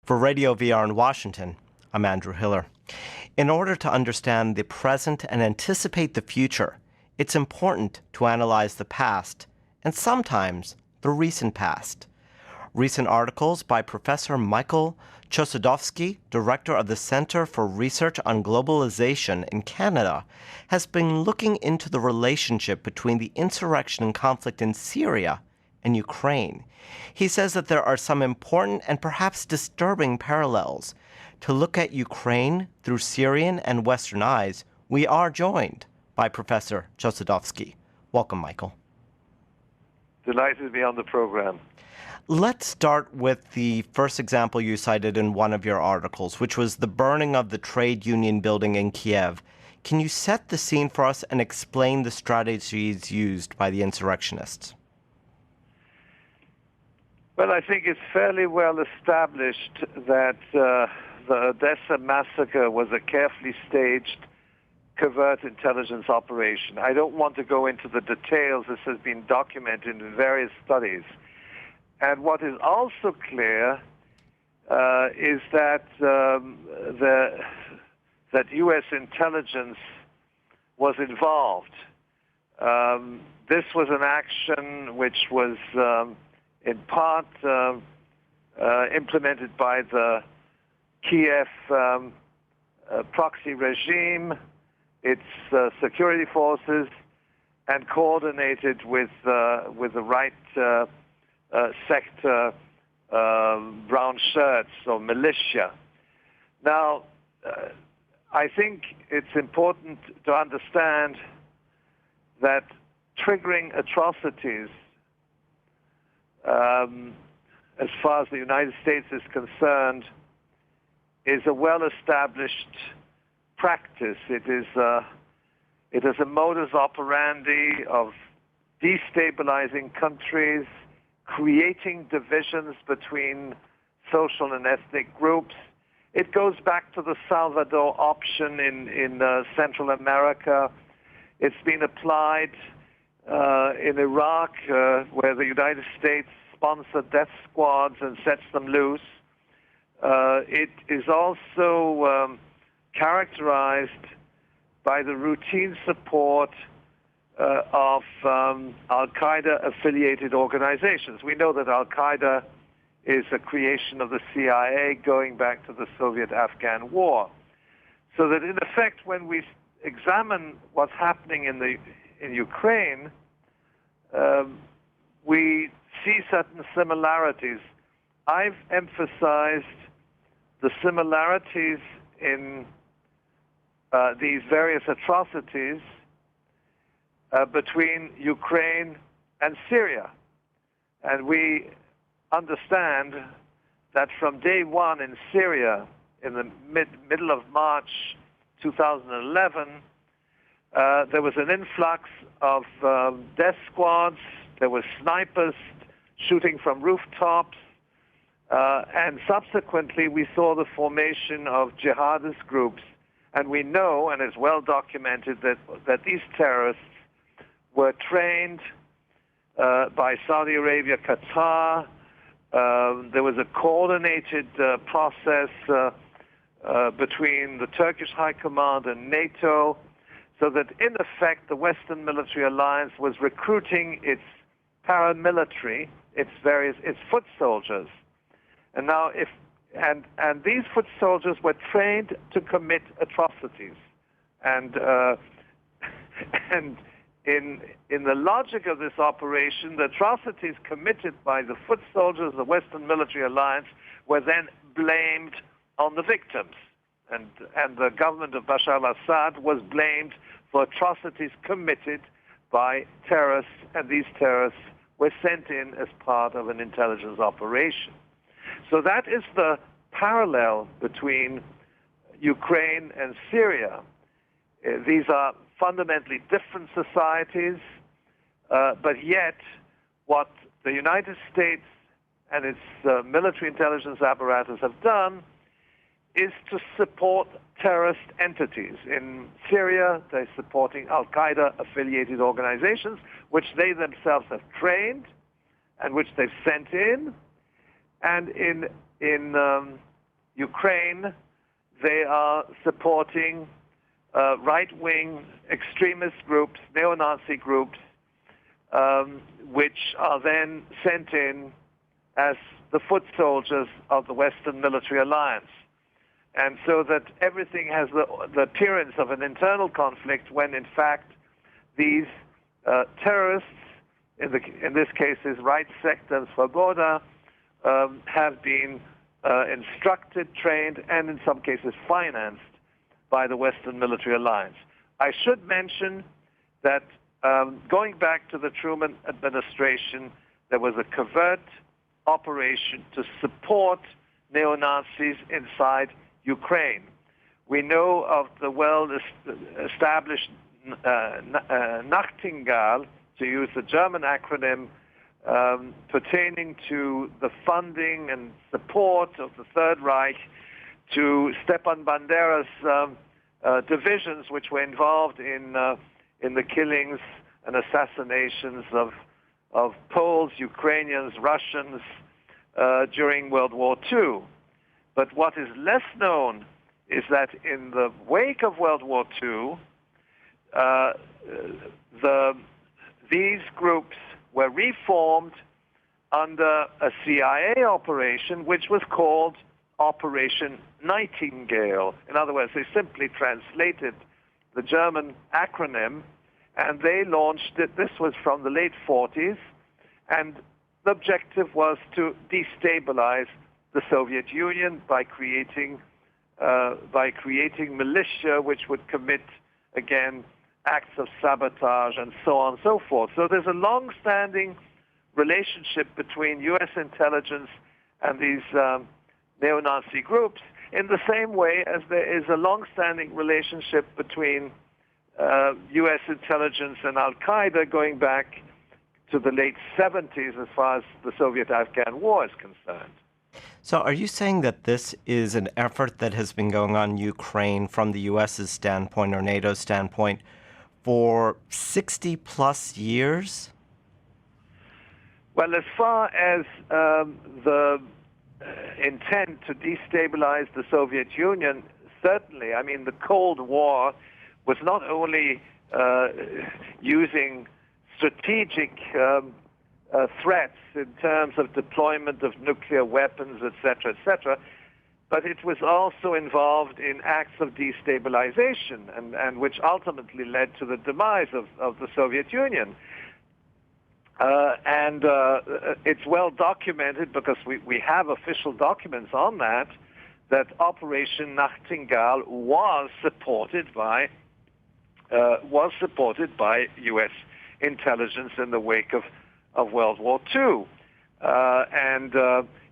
For Radio VR in Washington, I'm Andrew Hiller. In order to understand the present and anticipate the future, it's important to analyze the past and sometimes the recent past. Recent articles by Professor Michel Chossudovsky, director of the Center for Research on Globalization in Canada, has been looking into the relationship between the insurrection and conflict in Syria and Ukraine. He says that there are some important and perhaps disturbing parallels. To look at Ukraine through Syrian and Western eyes, we are joined by Professor Chossudovsky. Welcome, Michael. Delighted to be on the program. Let's start with the first example you cited in one of your articles, which was the burning of the trade union building in Kiev. Can you set the scene for us and explain the strategies used by the insurrectionists? Well, I think it's fairly well established that the Odessa massacre was a carefully staged covert intelligence operation. I don't want to go into the details. This has been documented in various studies. And what is also clear is that that U.S. intelligence was involved. This was an action which was in part implemented by the Kiev proxy regime, its security forces, and coordinated with the right sector brown shirts or militia. Now, I think it's important to understand that triggering atrocities, as far as the United States is concerned, is a well-established practice. It is a modus operandi of destabilizing countries, creating divisions between social and ethnic groups. It goes back to the Salvador option in Central America. It's been applied in Iraq, where the United States sponsored death squads and sets them loose. It is also characterized by the routine support of Al-Qaeda-affiliated organizations. We know that Al-Qaeda is a creation of the CIA going back to the Soviet-Afghan War. So that in effect, when we examine what's happening in Ukraine, we see certain similarities. I've emphasized the similarities in these various atrocities between Ukraine and Syria. And we understand that from day one in Syria, in the middle of March 2011, there was an influx of death squads. There were snipers shooting from rooftops. And subsequently, we saw the formation of jihadist groups. And we know, and it's well documented, that these terrorists were trained by Saudi Arabia, Qatar. There was a coordinated process between the Turkish High Command and NATO, so that in effect the Western military alliance was recruiting its paramilitary, its foot soldiers. And now and these foot soldiers were trained to commit atrocities. And in the logic of this operation, the atrocities committed by the foot soldiers of the Western military alliance were then blamed on the victims. And the government of Bashar al-Assad was blamed for atrocities committed by terrorists, and these terrorists were sent in as part of an intelligence operation. So that is the parallel between Ukraine and Syria. These are fundamentally different societies, but yet what the United States and its military intelligence apparatus have done is to support terrorist entities. In Syria, they're supporting Al-Qaeda-affiliated organizations, which they themselves have trained and which they've sent in. And in Ukraine, they are supporting right-wing extremist groups, neo-Nazi groups, which are then sent in as the foot soldiers of the Western military alliance. And so that everything has the appearance of an internal conflict when, in fact, these terrorists, in this case is right sector Svoboda, have been instructed, trained, and in some cases financed by the Western military alliance. I should mention that going back to the Truman administration, there was a covert operation to support neo-Nazis inside Ukraine. We know of the well-established Nachtingale, to use the German acronym, pertaining to the funding and support of the Third Reich to Stepan Bandera's divisions, which were involved in the killings and assassinations of Poles, Ukrainians, Russians during World War II. But what is less known is that in the wake of World War II, these groups were reformed under a CIA operation which was called Operation Nightingale. In other words, they simply translated the German acronym and they launched it. This was from the late 40s, and the objective was to destabilize the Soviet Union by creating militia which would commit, again, acts of sabotage and so on and so forth. So there's a long-standing relationship between U.S. intelligence and these neo-Nazi groups, in the same way as there is a long-standing relationship between U.S. intelligence and Al-Qaeda going back to the late 70s as far as the Soviet-Afghan War is concerned. So are you saying that this is an effort that has been going on in Ukraine from the U.S.'s standpoint or NATO's standpoint for 60-plus years? Well, as far as the intent to destabilize the Soviet Union, certainly. I mean, the Cold War was not only using strategic threats in terms of deployment of nuclear weapons, etc., but it was also involved in acts of destabilization, and which ultimately led to the demise of the Soviet Union. And it's well documented because we have official documents on that Operation Nachtingale was supported by U.S. intelligence in the wake of World War II, and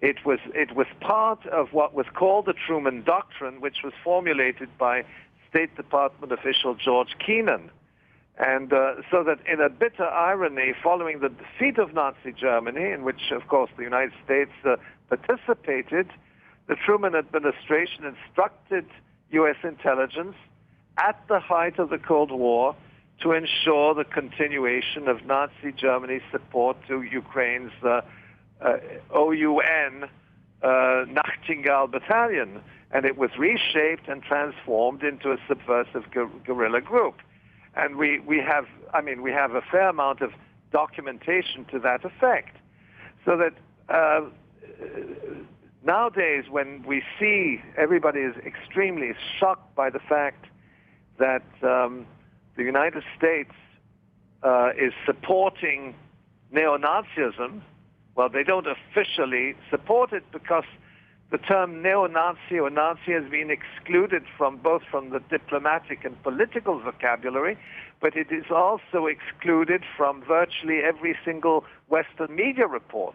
it was part of what was called the Truman Doctrine, which was formulated by State Department official George Kennan. And so that in a bitter irony, following the defeat of Nazi Germany, in which, of course, the United States participated, the Truman administration instructed U.S. intelligence at the height of the Cold War to ensure the continuation of Nazi Germany's support to Ukraine's OUN Nachtingale Battalion. And it was reshaped and transformed into a subversive guerrilla group. And we have a fair amount of documentation to that effect. So that nowadays, when we see everybody is extremely shocked by the fact that the United States is supporting neo-Nazism, well, they don't officially support it because the term neo-Nazi or Nazi has been excluded from both from the diplomatic and political vocabulary, but it is also excluded from virtually every single Western media report.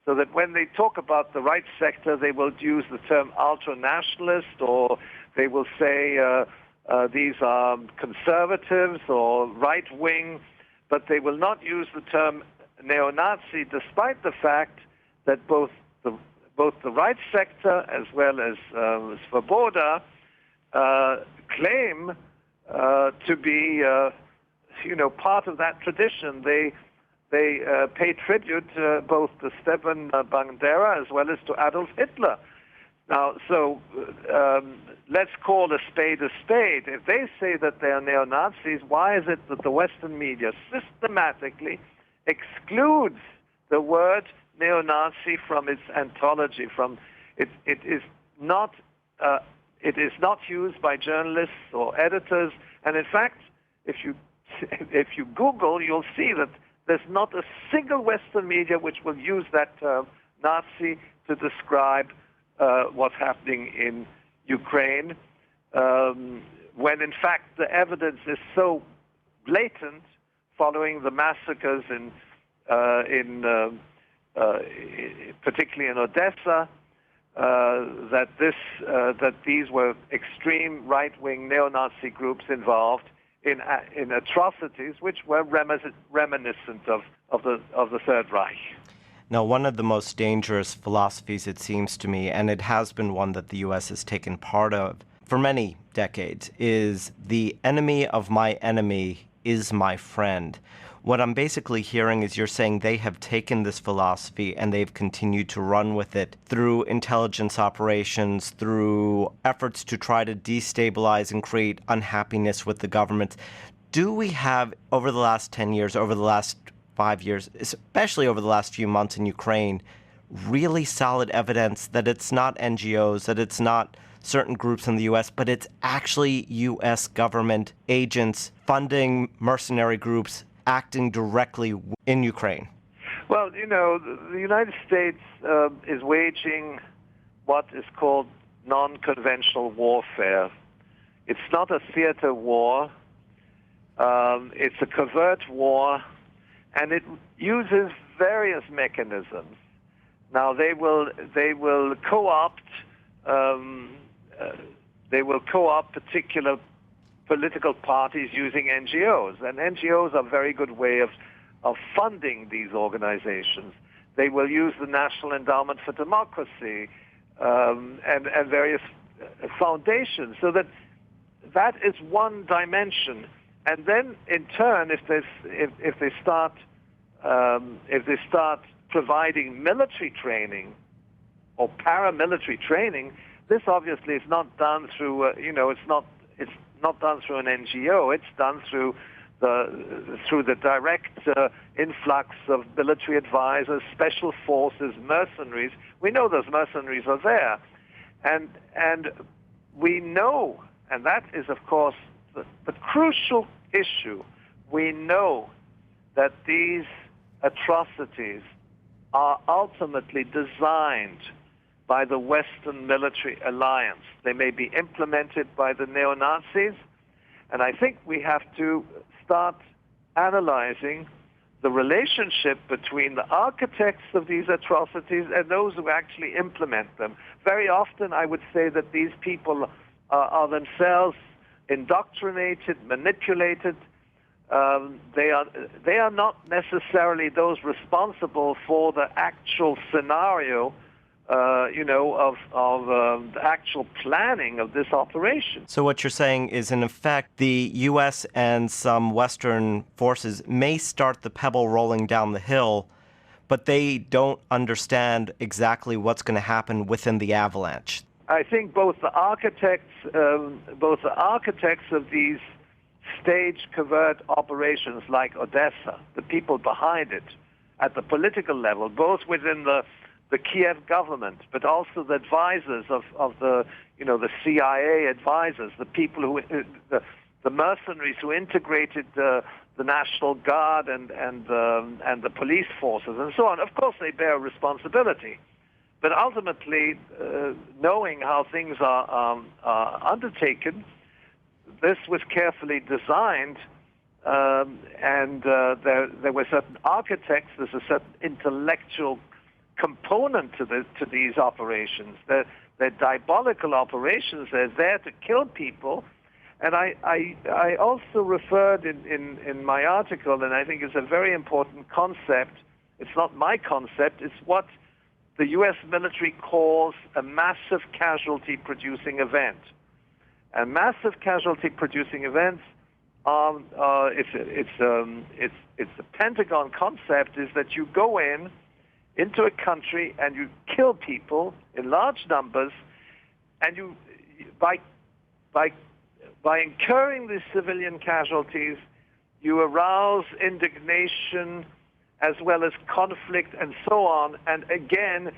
So that when they talk about the right sector, they will use the term ultra-nationalist, or they will say these are conservatives or right-wing, but they will not use the term neo-Nazi, despite the fact that both the right sector as well as Svoboda claim to be, part of that tradition. They pay tribute both to Stepan Bandera as well as to Adolf Hitler. Now, so let's call a spade a spade. If they say that they are neo-Nazis, why is it that the Western media systematically excludes the word neo-Nazi from its anthology? It is not used by journalists or editors. And in fact, if you Google, you'll see that there's not a single Western media which will use that term Nazi to describe what's happening in Ukraine, when in fact the evidence is so blatant following the massacres particularly in Odessa, that these were extreme right-wing neo-Nazi groups involved in atrocities which were reminiscent of the Third Reich. Now, one of the most dangerous philosophies, it seems to me, and it has been one that the U.S. has taken part of for many decades, is the enemy of my enemy is my friend. What I'm basically hearing is you're saying they have taken this philosophy and they've continued to run with it through intelligence operations, through efforts to try to destabilize and create unhappiness with the government. Do we have, over the last 10 years, over the last 5 years, especially over the last few months in Ukraine, really solid evidence that it's not NGOs, that it's not certain groups in the U.S., but it's actually U.S. government agents funding mercenary groups acting directly in Ukraine? Well, the United States is waging what is called non-conventional warfare. It's not a theater war. It's a covert war. And it uses various mechanisms. Now they will co-opt particular political parties using NGOs, and NGOs are a very good way of funding these organizations. They will use the National Endowment for Democracy and various foundations, so that is one dimension. And then, in turn, if they start providing military training or paramilitary training, this obviously is not done through it's not done through an NGO. It's done through the direct influx of military advisors, special forces, mercenaries. We know those mercenaries are there, and we know, and that is of course the crucial issue. We know that these atrocities are ultimately designed by the Western military alliance. They may be implemented by the neo-Nazis, and I think we have to start analyzing the relationship between the architects of these atrocities and those who actually implement them. Very often I would say that these people are themselves indoctrinated, manipulated. They are not necessarily those responsible for the actual scenario, of the actual planning of this operation. So what you're saying is, in effect, the U.S. and some Western forces may start the pebble rolling down the hill, but they don't understand exactly what's going to happen within the avalanche. I think both the architects of these staged covert operations like Odessa, the people behind it, at the political level, both within the Kiev government, but also the advisors of the CIA advisors, the people who, the mercenaries who integrated the National Guard and the police forces and so on. Of course, they bear responsibility. But ultimately, knowing how things are undertaken, this was carefully designed, and there were certain architects. There's a certain intellectual component to these operations. They're diabolical operations. They're there to kill people. And I also referred in my article, and I think it's a very important concept. It's not my concept. It's what the U.S. military calls a massive casualty-producing event. And massive casualty-producing events it's the Pentagon concept is that you go into a country and you kill people in large numbers, and by incurring these civilian casualties, you arouse indignation as well as conflict and so on. And again,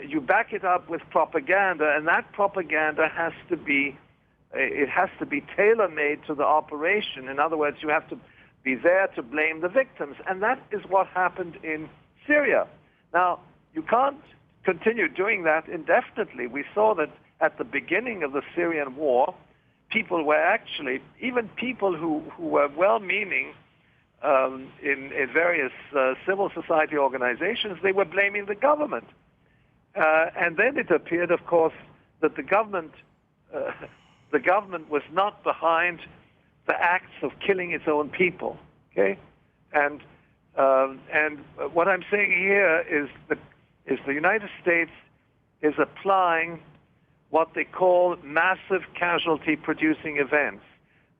you back it up with propaganda, and that propaganda has to be tailor-made to the operation. In other words, you have to be there to blame the victims. And that is what happened in Syria. Now, you can't continue doing that indefinitely. We saw that at the beginning of the Syrian war, people were actually, even people who were well-meaning in various civil society organizations, they were blaming the government. And then it appeared, of course, that the government was not behind the acts of killing its own people. Okay, and what I'm saying here is the United States is applying what they call massive casualty-producing events.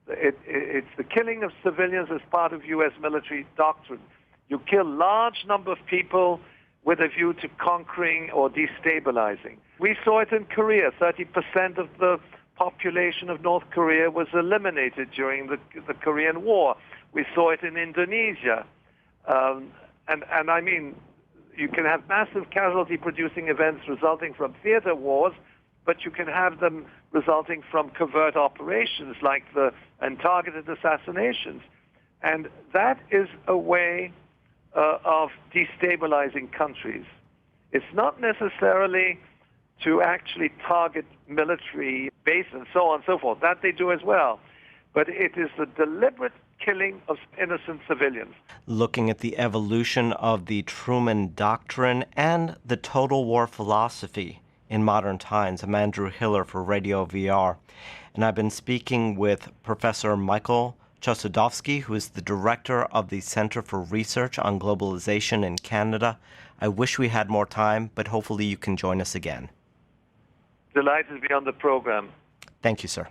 It's the killing of civilians as part of U.S. military doctrine. You kill large number of people with a view to conquering or destabilizing. We saw it in Korea. 30% of the population of North Korea was eliminated during the Korean War. We saw it in Indonesia. And I mean, you can have massive casualty-producing events resulting from theater wars, but you can have them resulting from covert operations like and targeted assassinations. And that is a way of destabilizing countries. It's not necessarily to actually target military base and so on and so forth. That they do as well. But it is the deliberate killing of innocent civilians. Looking at the evolution of the Truman Doctrine and the total war philosophy in modern times. I'm Andrew Hiller for Radio VR, and I've been speaking with Professor Michel Chossudovsky, who is the director of the Center for Research on Globalization in Canada. I wish we had more time, but hopefully you can join us again. Delighted to be on the program. Thank you, sir.